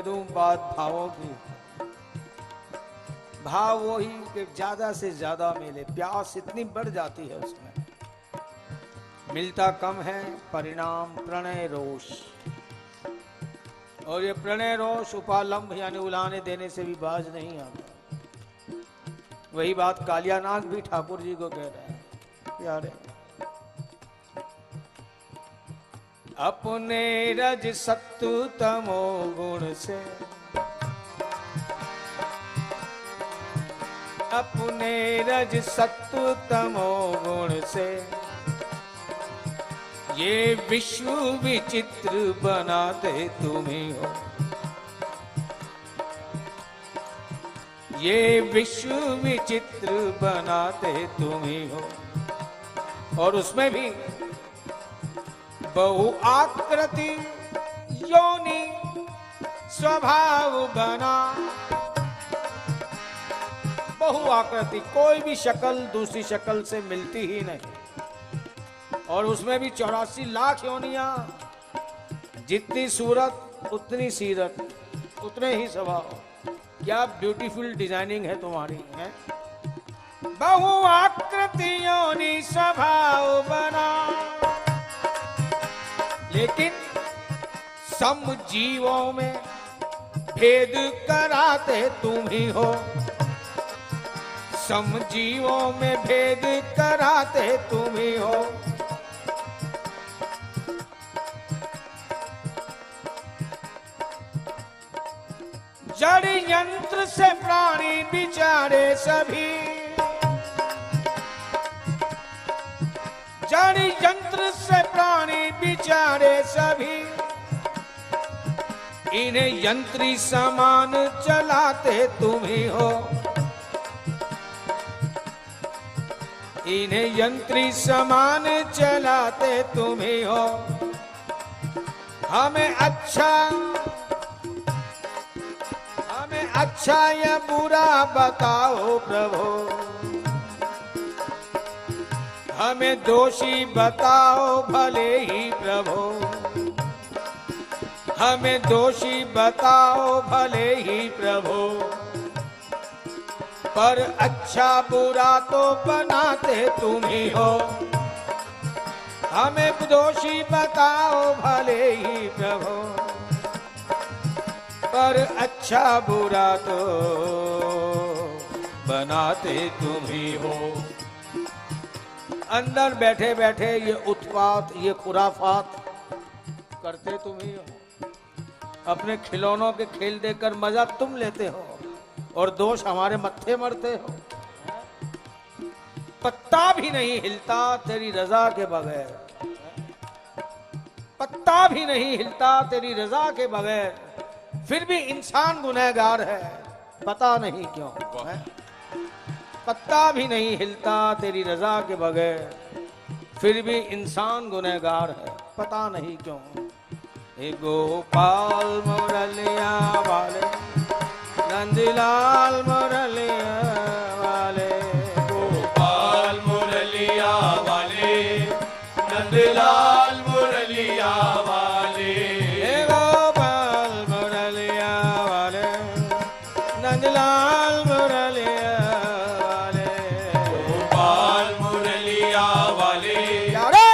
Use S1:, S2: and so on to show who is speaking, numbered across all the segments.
S1: दूं बात भावों की, भाव वही कि ज्यादा से ज्यादा मिले, प्यास इतनी बढ़ जाती है उसमें, मिलता कम है, परिणाम प्रणय रोष। और ये प्रणय रोष उपालंब यानी उलाने देने से भी बाज नहीं आता। वही बात कालियानाग भी ठाकुर जी को कह रहे हैं, प्यारे अपने रज सत्तु तमो गुण से, अपने रज सत्तु तमो गुण से ये विश्व विचित्र बनाते तुम्ही हो, ये विश्व विचित्र बनाते तुम्ही हो। और उसमें भी बहु आकृति योनि स्वभाव बना, बहु आकृति, कोई भी शक्ल दूसरी शक्ल से मिलती ही नहीं। और उसमें भी 84 लाख योनियां, जितनी सूरत उतनी सीरत, उतने ही स्वभाव। क्या ब्यूटीफुल डिजाइनिंग है तुम्हारी, है? बहु आकृति योनि स्वभाव बना, लेकिन सम जीवों में भेद कराते तुम ही हो, सम जीवों में भेद कराते तुम ही हो। जड़ यंत्र से प्राणी बिचारे सभी, जड़ यंत्र से प्राणी बिचारे सभी, इन्हें यंत्री समान चलाते तुम ही हो, इन्हें यंत्री समान चलाते तुम ही हो। हमें अच्छा या बुरा बताओ प्रभु, हमें दोषी बताओ भले ही प्रभु, हमें दोषी बताओ भले ही प्रभु, पर अच्छा बुरा तो बनाते तुम ही हो। हमें दोषी बताओ भले ही प्रभु, पर अच्छा बुरा तो बनाते तुम ही हो। अंदर बैठे बैठे ये उत्पात, ये खुराफात करते तुम ही हो। अपने खिलौनों के खेल देकर मजा तुम लेते हो और दोष हमारे मत्थे मरते हो। पत्ता भी नहीं हिलता तेरी रजा के बगैर, पत्ता भी नहीं हिलता तेरी रजा के बगैर, फिर भी इंसान गुनहगार है, पता नहीं क्यों है? पत्ता भी नहीं हिलता तेरी रजा के बगैर, फिर भी इंसान गुनहगार है, पता नहीं क्यों। हे गोपाल मुरलिया वाले, नंदलाल मुरलिया वाले,
S2: गोपाल मुरलिया वाले, नंदलाल मुरलिया वाले,
S1: हे गोपाल मुरलिया वाले, नंदलाल मुरलिया वाले,
S2: गोपाल मुरलिया वाले,
S1: यारे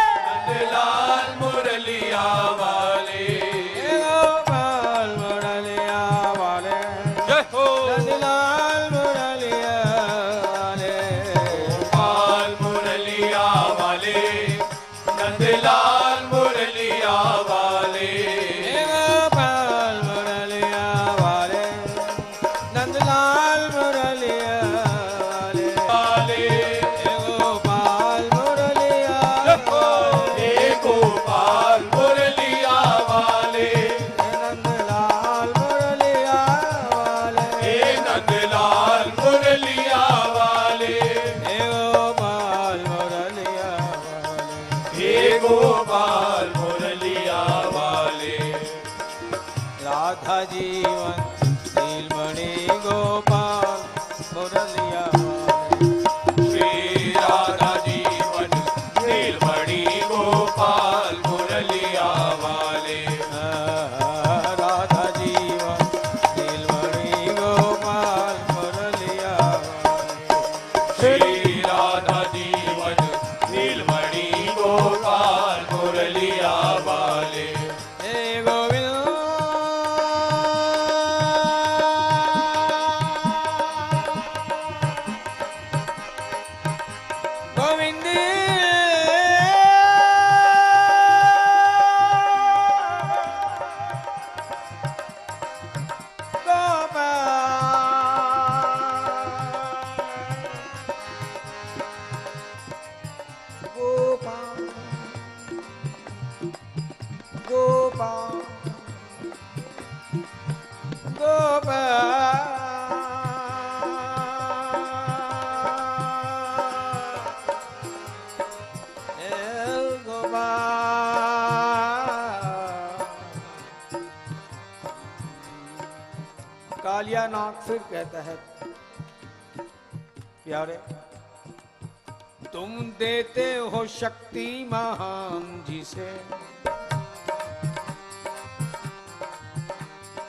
S2: नंदलाल मुरलिया वाले,
S1: हे गोपाल मुरलिया वाले,
S2: जय हो
S1: नंदलाल मुरलिया वाले,
S2: गोपाल मुरलिया वाले, नंदलाल मुरलिया वाले,
S1: हे गोपाल मुरलिया वाले, नंदलाल मुरलिया वाले,
S2: वाले,
S1: हे गोपाल मुरलिया
S2: जय हो हे गोपाल मुरलिया वाले,
S1: नंदलाल मुरलिया वाले,
S2: हे
S1: कालियानाग फिर कहता है, प्यारे तुम देते हो शक्ति महान जिसे,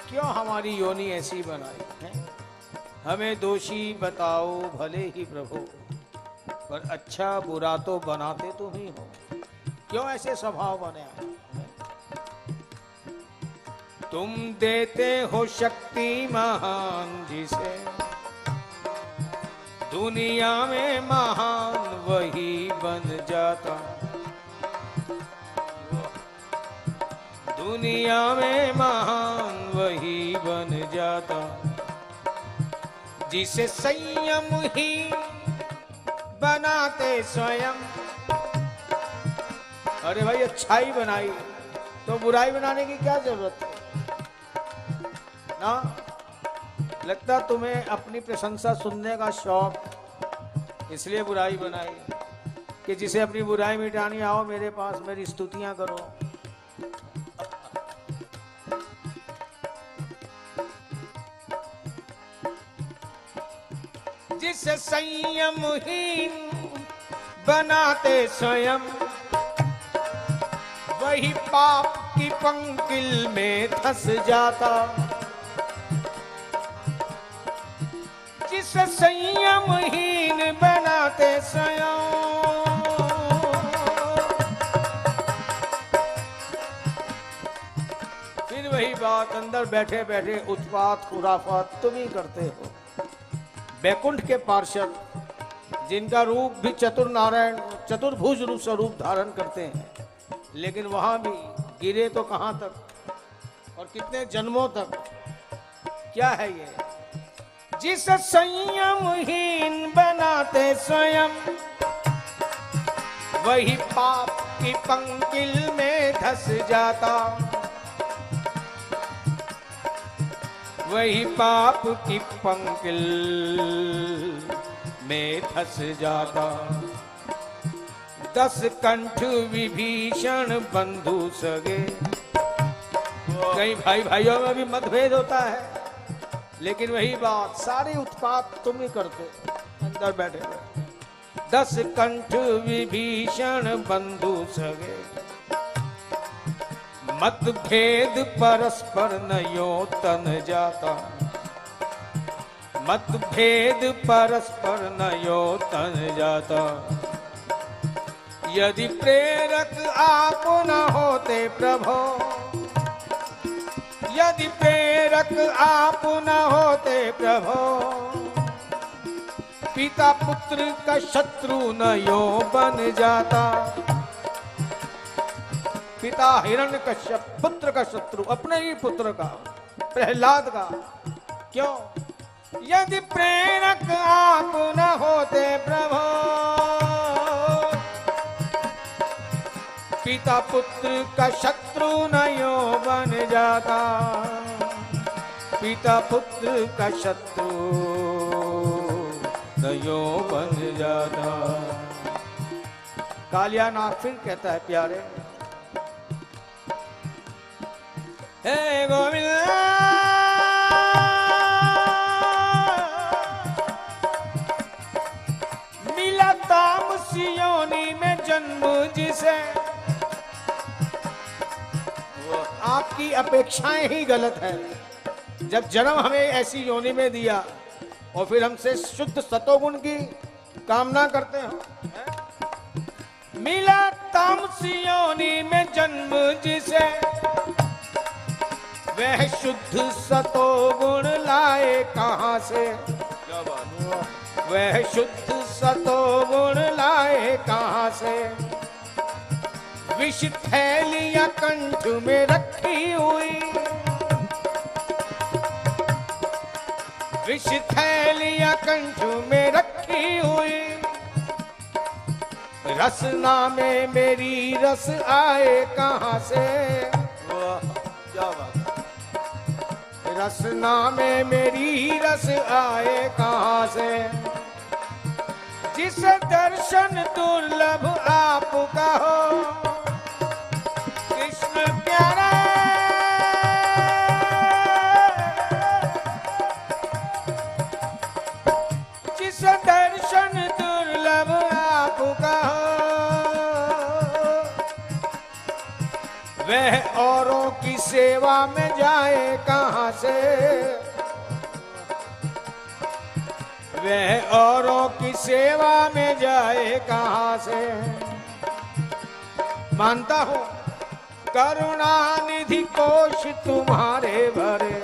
S1: क्यों हमारी योनि ऐसी बनाई है? हमें दोषी बताओ भले ही प्रभु, पर अच्छा बुरा तो बनाते तुम ही हो, क्यों ऐसे स्वभाव बने हैं? तुम देते हो शक्ति महान जिसे, दुनिया में महान वही बन जाता, दुनिया में महान वही बन जाता, जिसे संयम ही बनाते स्वयं। अरे भाई अच्छाई बनाई तो बुराई बनाने की क्या जरूरत है ना? लगता तुम्हें अपनी प्रशंसा सुनने का शौक, इसलिए बुराई बनाई कि जिसे अपनी बुराई मिटानी आओ मेरे पास, मेरी स्तुतियां करो। जिसे संयमहीन बनाते स्वयं, वही पाप की पंकिल में धंस जाता। जिसे संयमहीन बनाते स्वयं, फिर वही बात, अंदर बैठे बैठे उत्पात खुराफात तुम ही करते हो। बैकुंठ के पार्षद, जिनका रूप भी चतुर नारायण चतुर्भुज रूप स्वरूप धारण करते हैं, लेकिन वहां भी गिरे तो कहां तक और कितने जन्मों तक? क्या है ये? जिस संयमहीन बनाते स्वयं, वही पाप की पंकिल में धंस जाता, वही पाप की पंकिल में धंस जाता। 10 कंठ विभीषण बंधु सगे, कई भाई भाइयों में भी मतभेद होता है, लेकिन वही बात, सारे उत्पात तुम ही करते अंदर बैठे बैठे। 10 कंठ विभीषण बंधु सगे, मतभेद परस्पर नयो तन जाता, मतभेद परस्पर नयो तन जाता। यदि प्रेरक आप न होते प्रभो, यदि प्रेरक आप न होते प्रभो, पिता पुत्र का शत्रु न यो बन जाता। पिता हिरण्यकश्यप, पुत्र का शत्रु, अपने ही पुत्र का, प्रहलाद का। क्यों? यदि प्रेरक आप न होते प्रभो, पिता पुत्र का शत्रु न यो बन जाता, पिता पुत्र का शत्रु न यो बन जाता। कालियानाग फिर कहता है, प्यारे हे गोविंद, मिला तामस योनि में जन्म जिसे, आपकी अपेक्षाएं ही गलत है। जब जन्म हमें ऐसी योनि में दिया और फिर हमसे शुद्ध सतोगुण की कामना करते हो। मिला तामस योनि में जन्म जिसे, वह शुद्ध सतोगुण लाए कहां से? क्या बात? वह शुद्ध सतोगुण लाए कहां से? विष थैलियां कंठ में रखी हुई, विष थैलियां कंठ में रखी हुई, रसना में मेरी रस आए कहां से? क्या बात? रसना में मेरी रस आए कहां से? जिस दर्शन दुर्लभ आपका हो, कृष्ण प्यारा वह औरों की सेवा में जाए कहां से, वह औरों की सेवा में जाए कहां से। मानता हूं करुणा निधि कोश तुम्हारे भरे,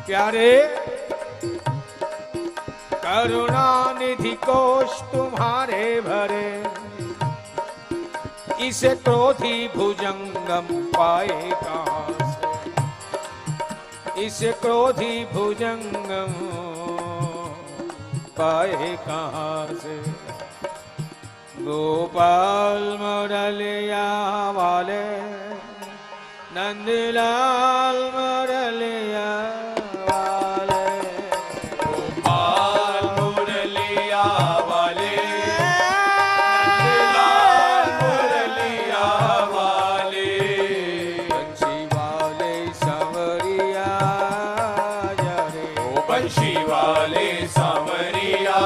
S1: प्यारे करुणा निधि कोश तुम्हारे भरे, इसे क्रोधी भुजंगम पाए कहां से, इसे क्रोधी भुजंगम पाए कहां से। गोपाल मुरलिया वाले, नंदलाल मुरलिया वाले,
S2: गोपाल मुरलिया वाले, नंदलाल मुरलिया वाले,
S1: बंशी वाले सांवरिया जरे,
S2: ओ बंशी वाले सांवरिया